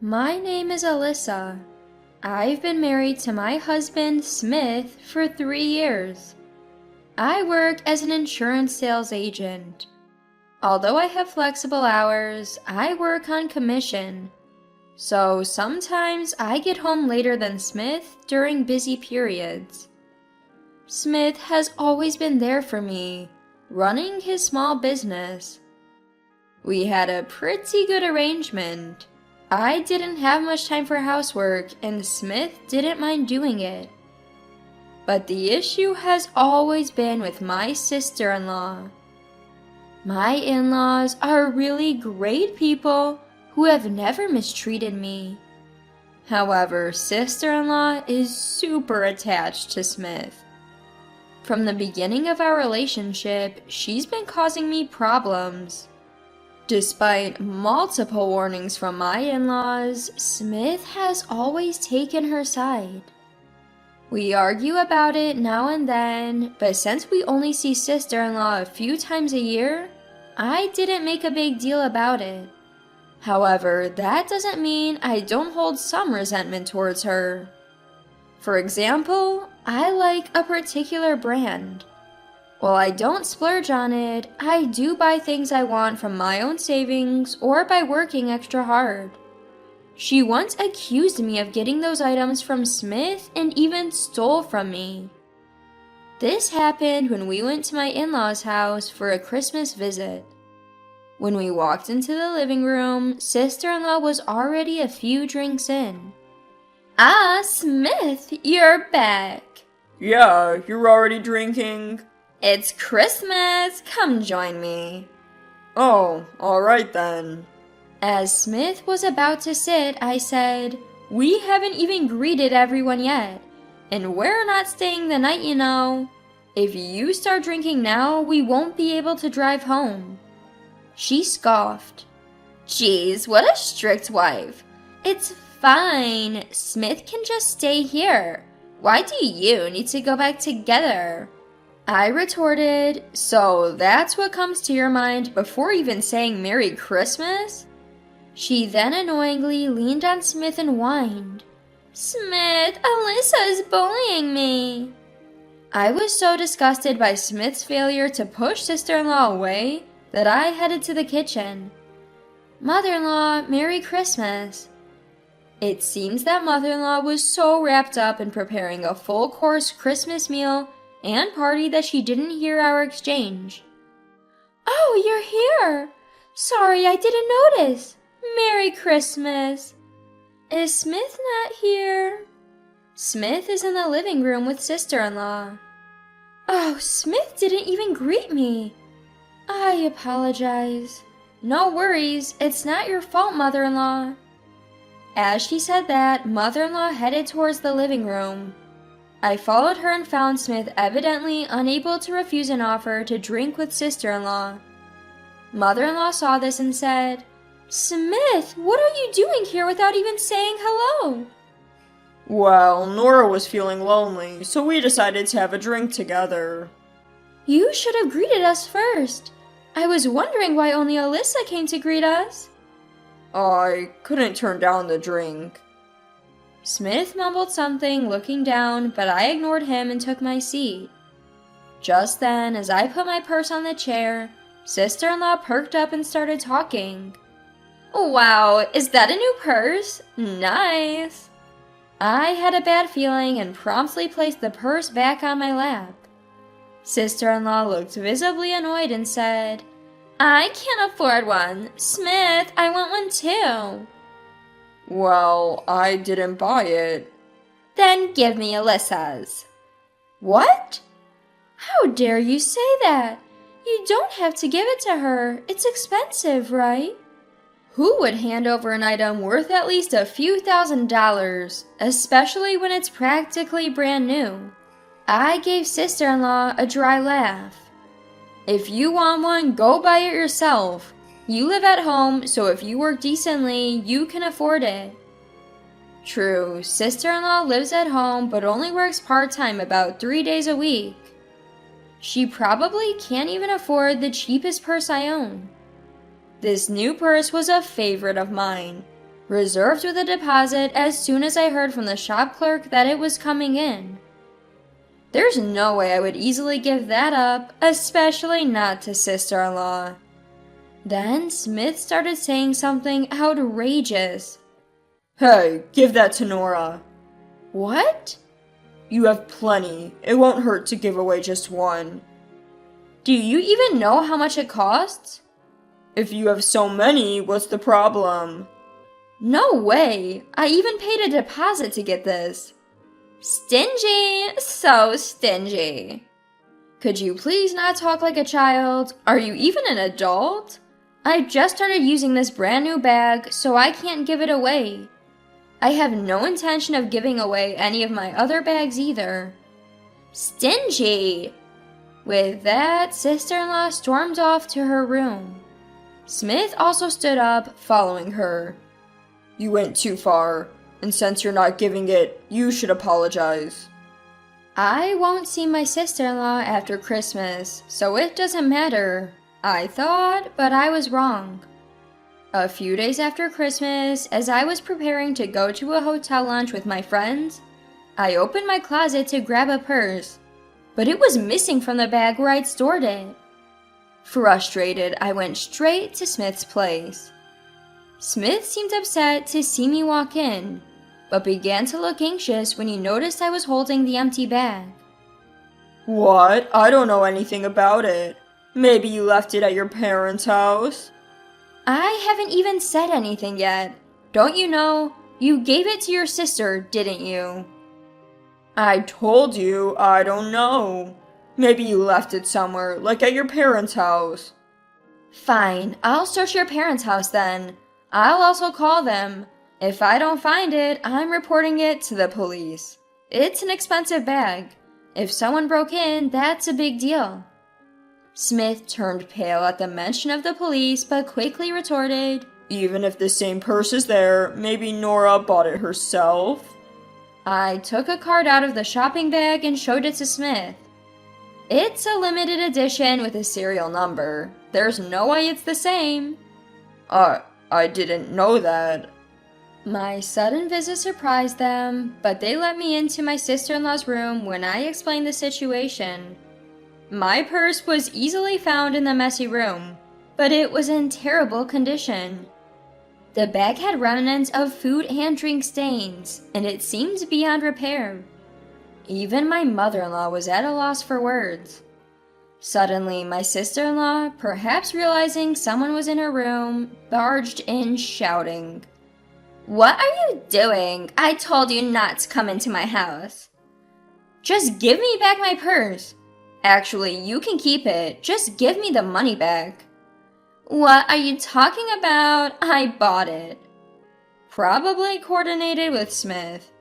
My name is Alyssa. I've been married to my husband, Smith, for 3 years. I work as an insurance sales agent. Although I have flexible hours, I work on commission. So sometimes I get home later than Smith during busy periods. Smith has always been there for me, running his small business. We had a pretty good arrangement. I didn't have much time for housework, and Smith didn't mind doing it. But the issue has always been with my sister-in-law. My in-laws are really great people who have never mistreated me. However, sister-in-law is super attached to Smith. From the beginning of our relationship, she's been causing me problems. Despite multiple warnings from my in-laws, Smith has always taken her side. We argue about it now and then, but since we only see sister-in-law a few times a year, I didn't make a big deal about it. However, that doesn't mean I don't hold some resentment towards her. For example, I like a particular brand. While I don't splurge on it, I do buy things I want from my own savings or by working extra hard. She once accused me of getting those items from Smith and even stole from me. This happened when we went to my in-laws' house for a Christmas visit. When we walked into the living room, sister-in-law was already a few drinks in. "Ah, Smith, you're back." "Yeah, you're already drinking?" "It's Christmas, come join me." "Oh, alright then." As Smith was about to sit, I said, "We haven't even greeted everyone yet, and we're not staying the night, you know. If you start drinking now, we won't be able to drive home." She scoffed. "Geez, what a strict wife. It's fine, Smith can just stay here. Why do you need to go back together?" I retorted, "So that's what comes to your mind before even saying Merry Christmas?" She then annoyingly leaned on Smith and whined, "Smith, Alyssa is bullying me." I was so disgusted by Smith's failure to push sister-in-law away that I headed to the kitchen. "Mother-in-law, Merry Christmas." It seems that mother-in-law was so wrapped up in preparing a full-course Christmas meal and party that she didn't hear our exchange. "Oh, you're here! Sorry, I didn't notice. Merry Christmas." "Is Smith not here?" "Smith is in the living room with sister-in-law." "Oh, Smith didn't even greet me." "I apologize." "No worries, it's not your fault, mother-in-law." As she said that, mother-in-law headed towards the living room. I followed her and found Smith evidently unable to refuse an offer to drink with sister-in-law. Mother-in-law saw this and said, "Smith, what are you doing here without even saying hello?" "Well, Nora was feeling lonely, so we decided to have a drink together." "You should have greeted us first. I was wondering why only Alyssa came to greet us." "I couldn't turn down the drink." Smith mumbled something, looking down, but I ignored him and took my seat. Just then, as I put my purse on the chair, sister-in-law perked up and started talking. "Wow, is that a new purse? Nice." I had a bad feeling and promptly placed the purse back on my lap. Sister-in-law looked visibly annoyed and said, "I can't afford one. Smith, I want one too." "Well, I didn't buy it." "Then give me Alyssa's." "What?" "How dare you say that? You don't have to give it to her. It's expensive, right?" Who would hand over an item worth at least a few $1,000s, especially when it's practically brand new? I gave sister-in-law a dry laugh. "If you want one, go buy it yourself. You live at home, so if you work decently, you can afford it." True, sister-in-law lives at home but only works part-time about 3 days a week. She probably can't even afford the cheapest purse I own. This new purse was a favorite of mine. reserved with a deposit as soon as I heard from the shop clerk that it was coming in. There's no way I would easily give that up, especially not to sister-in-law. Then Smith started saying something outrageous. Hey, give that to Nora. What? You have plenty. It won't hurt to give away just one. Do you even know how much it costs? If you have so many, what's the problem? No way! I even paid a deposit to get this. Stingy! So stingy. Could you please not talk like a child? Are you even an adult? I just started using this brand new bag, so I can't give it away. I have no intention of giving away any of my other bags either. Stingy! With that, sister-in-law stormed off to her room. Smith also stood up, following her. You went too far, and since you're not giving it, you should apologize. I won't see my sister-in-law after Christmas, so it doesn't matter. I thought, but I was wrong. A few days after Christmas, as I was preparing to go to a hotel lunch with my friends, I opened my closet to grab a purse, but it was missing from the bag where I'd stored it. Frustrated, I went straight to Smith's place. Smith seemed upset to see me walk in, but began to look anxious when he noticed I was holding the empty bag. What? I don't know anything about it. Maybe you left it at your parents' house? I haven't even said anything yet. Don't you know? You gave it to your sister, didn't you? I told you, I don't know. Maybe you left it somewhere, like at your parents' house. Fine, I'll search your parents' house then. I'll also call them. If I don't find it, I'm reporting it to the police. It's an expensive bag. If someone broke in, that's a big deal. Smith turned pale at the mention of the police, but quickly retorted, Even if the same purse is there, maybe Nora bought it herself? I took a card out of the shopping bag and showed it to Smith. It's a limited edition with a serial number. There's no way it's the same. I didn't know that. My sudden visit surprised them, but they let me into my sister-in-law's room when I explained the situation. My purse was easily found in the messy room, but it was in terrible condition. The bag had remnants of food and drink stains, and it seemed beyond repair. Even my mother-in-law was at a loss for words. Suddenly, my sister-in-law, perhaps realizing someone was in her room, barged in shouting, "What are you doing? I told you not to come into my house." "Just give me back my purse." "Actually, you can keep it. Just give me the money back." "What are you talking about? I bought it." Probably coordinated with Smith.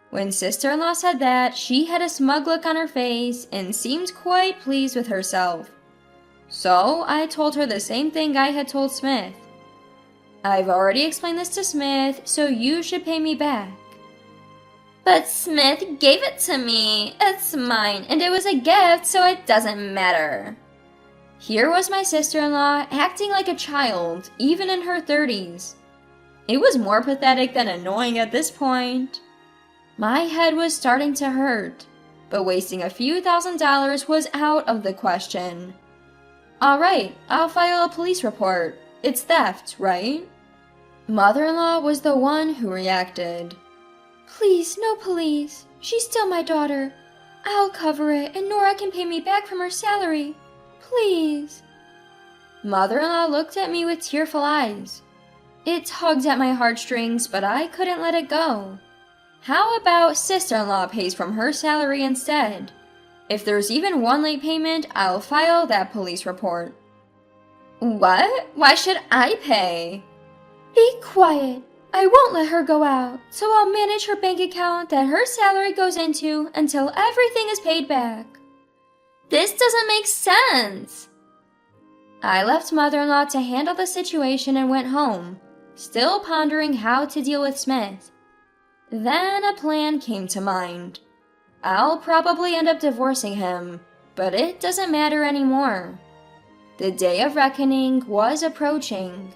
When sister-in-law said that, she had a smug look on her face and seemed quite pleased with herself. So I told her the same thing I had told Smith. "I've already explained this to Smith, so you should pay me back." "But Smith gave it to me. It's mine, and it was a gift, so it doesn't matter." Here was my sister-in-law acting like a child, even in her 30s. It was more pathetic than annoying at this point. My head was starting to hurt, but wasting a few $1,000s was out of the question. "All right, I'll file a police report. It's theft, right?" Mother-in-law was the one who reacted. "Please, no police. She's still my daughter. I'll cover it, and Nora can pay me back from her salary. Please." Mother-in-law looked at me with tearful eyes. It tugged at my heartstrings, but I couldn't let it go. How about sister-in-law pays from her salary instead? If there's even one late payment, I'll file that police report. "What? Why should I pay?" "Be quiet. I won't let her go out, so I'll manage her bank account that her salary goes into until everything is paid back." "This doesn't make sense." I left mother-in-law to handle the situation and went home, still pondering how to deal with Smith. Then a plan came to mind. I'll probably end up divorcing him, but it doesn't matter anymore. The day of reckoning was approaching.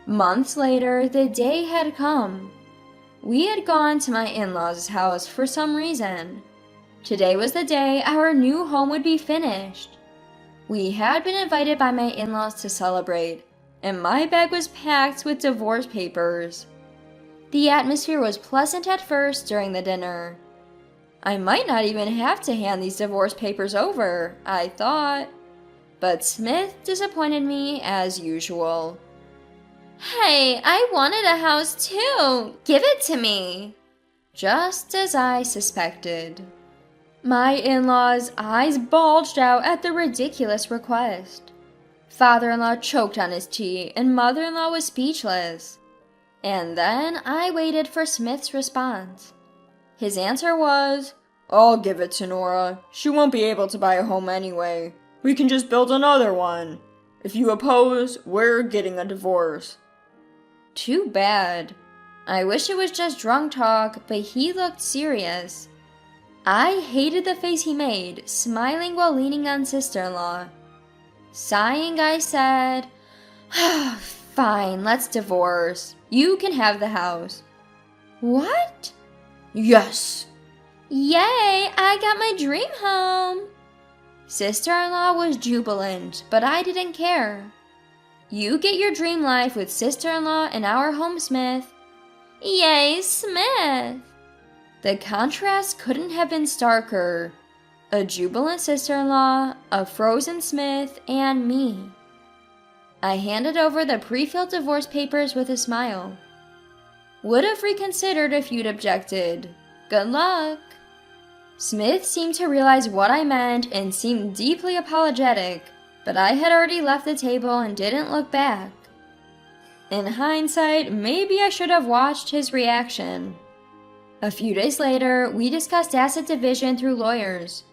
Months later, the day had come. We had gone to my in-laws' house for some reason. Today was the day our new home would be finished. We had been invited by my in-laws to celebrate, and my bag was packed with divorce papers. The atmosphere was pleasant at first during the dinner. I might not even have to hand these divorce papers over, I thought. But Smith disappointed me as usual. Hey, I wanted a house too! Give it to me! Just as I suspected. My in-laws' eyes bulged out at the ridiculous request. Father-in-law choked on his tea, and mother-in-law was speechless. And then I waited for Smith's response. His answer was, "I'll give it to Nora. She won't be able to buy a home anyway. We can just build another one. If you oppose, we're getting a divorce." Too bad. I wish it was just drunk talk, but he looked serious. I hated the face he made, smiling while leaning on sister-in-law. Sighing, I said, "Fine, let's divorce. You can have the house." What? Yes. Yay, I got my dream home. Sister-in-law was jubilant, but I didn't care. You get your dream life with sister-in-law in our home, Smith. Yay, Smith! The contrast couldn't have been starker. A jubilant sister-in-law, a frozen Smith, and me. I handed over the pre-filled divorce papers with a smile. Would have reconsidered if you'd objected. Good luck. Smith seemed to realize what I meant and seemed deeply apologetic, but I had already left the table and didn't look back. In hindsight, maybe I should have watched his reaction. A few days later, we discussed asset division through lawyers.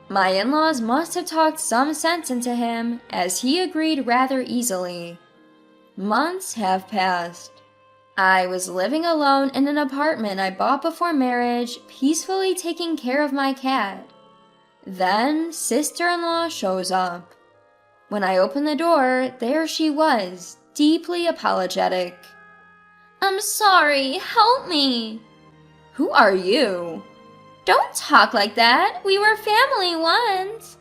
My in-laws must have talked some sense into him, as he agreed rather easily. Months have passed. I was living alone in an apartment I bought before marriage, peacefully taking care of my cat. Then, sister-in-law shows up. When I opened the door, there she was, deeply apologetic. "I'm sorry, help me." "Who are you?" "Don't talk like that. We were family once."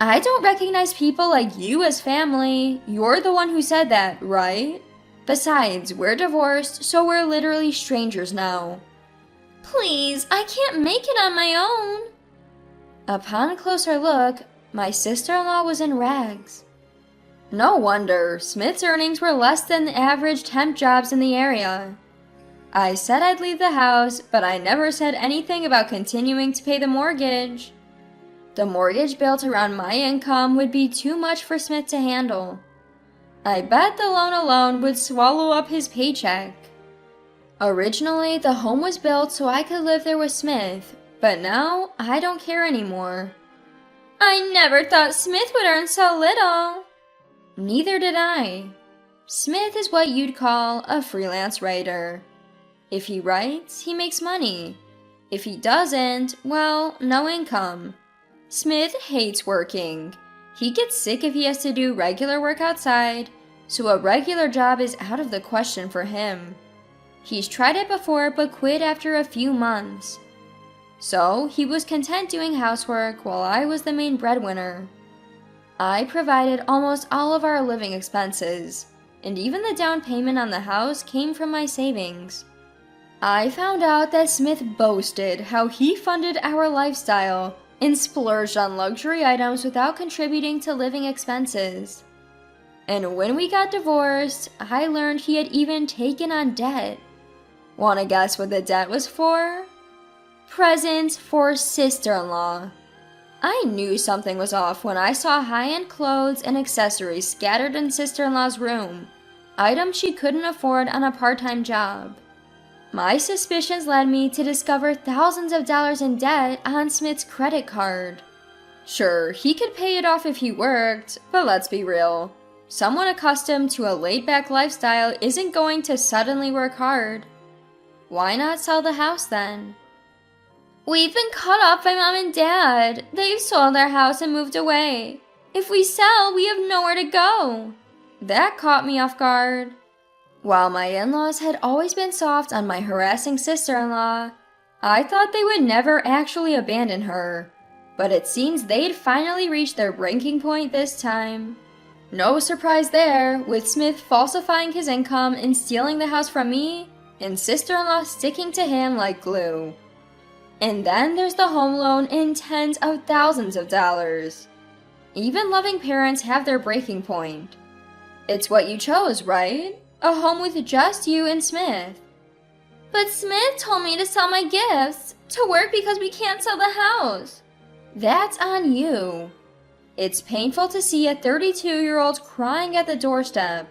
"I don't recognize people like you as family. You're the one who said that, right? Besides, we're divorced, so we're literally strangers now." "Please, I can't make it on my own." Upon closer look, my sister-in-law was in rags. No wonder, Smith's earnings were less than the average temp jobs in the area. I said I'd leave the house, but I never said anything about continuing to pay the mortgage. The mortgage built around my income would be too much for Smith to handle. I bet the loan alone would swallow up his paycheck. Originally, the home was built so I could live there with Smith, but now I don't care anymore. I never thought Smith would earn so little. Neither did I. Smith is what you'd call a freelance writer. If he writes, he makes money. If he doesn't, well, no income. Smith hates working. He gets sick if he has to do regular work outside, so a regular job is out of the question for him. He's tried it before but quit after a few months. So he was content doing housework while I was the main breadwinner. I provided almost all of our living expenses, and even the down payment on the house came from my savings. I found out that Smith boasted how he funded our lifestyle and splurged on luxury items without contributing to living expenses. And when we got divorced, I learned he had even taken on debt. Wanna guess what the debt was for? Presents for sister-in-law. I knew something was off when I saw high-end clothes and accessories scattered in sister-in-law's room, items she couldn't afford on a part-time job. My suspicions led me to discover thousands of dollars in debt on Smith's credit card. Sure, he could pay it off if he worked, but let's be real. Someone accustomed to a laid-back lifestyle isn't going to suddenly work hard. Why not sell the house then? We've been cut off by Mom and Dad. They've sold our house and moved away. If we sell, we have nowhere to go. That caught me off guard. While my in-laws had always been soft on my harassing sister-in-law, I thought they would never actually abandon her, but it seems they'd finally reached their breaking point this time. No surprise there, with Smith falsifying his income and stealing the house from me, and sister-in-law sticking to him like glue. And then there's the home loan in tens of thousands of dollars. Even loving parents have their breaking point. It's what you chose, right? A home with just you and Smith. But Smith told me to sell my gifts, to work because we can't sell the house. That's on you. It's painful to see a 32-year-old crying at the doorstep.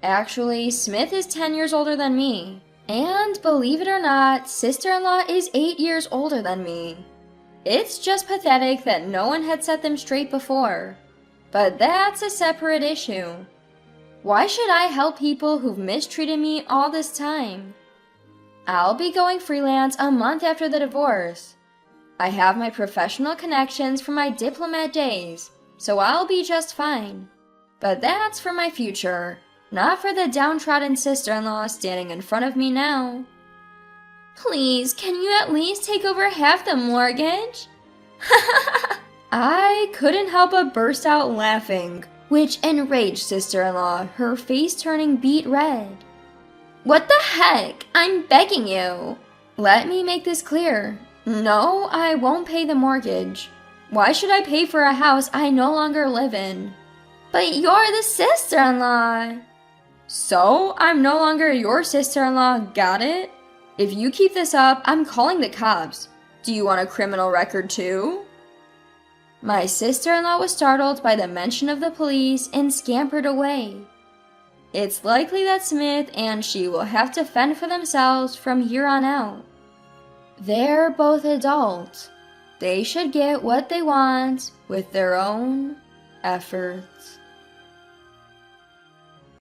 Actually, Smith is 10 years older than me. And believe it or not, sister-in-law is 8 years older than me. It's just pathetic that no one had set them straight before. But that's a separate issue. Why should I help people who've mistreated me all this time? I'll be going freelance a month after the divorce. I have my professional connections from my diplomat days, so I'll be just fine. But that's for my future, not for the downtrodden sister-in-law standing in front of me now. Please, can you at least take over half the mortgage? I couldn't help but burst out laughing, which enraged sister-in-law, her face turning beet red. What the heck? I'm begging you. Let me make this clear. No, I won't pay the mortgage. Why should I pay for a house I no longer live in? But you're the sister-in-law. So, I'm no longer your sister-in-law, got it? If you keep this up, I'm calling the cops. Do you want a criminal record too? My sister-in-law was startled by the mention of the police and scampered away. It's likely that Smith and she will have to fend for themselves from here on out. They're both adults. They should get what they want with their own efforts.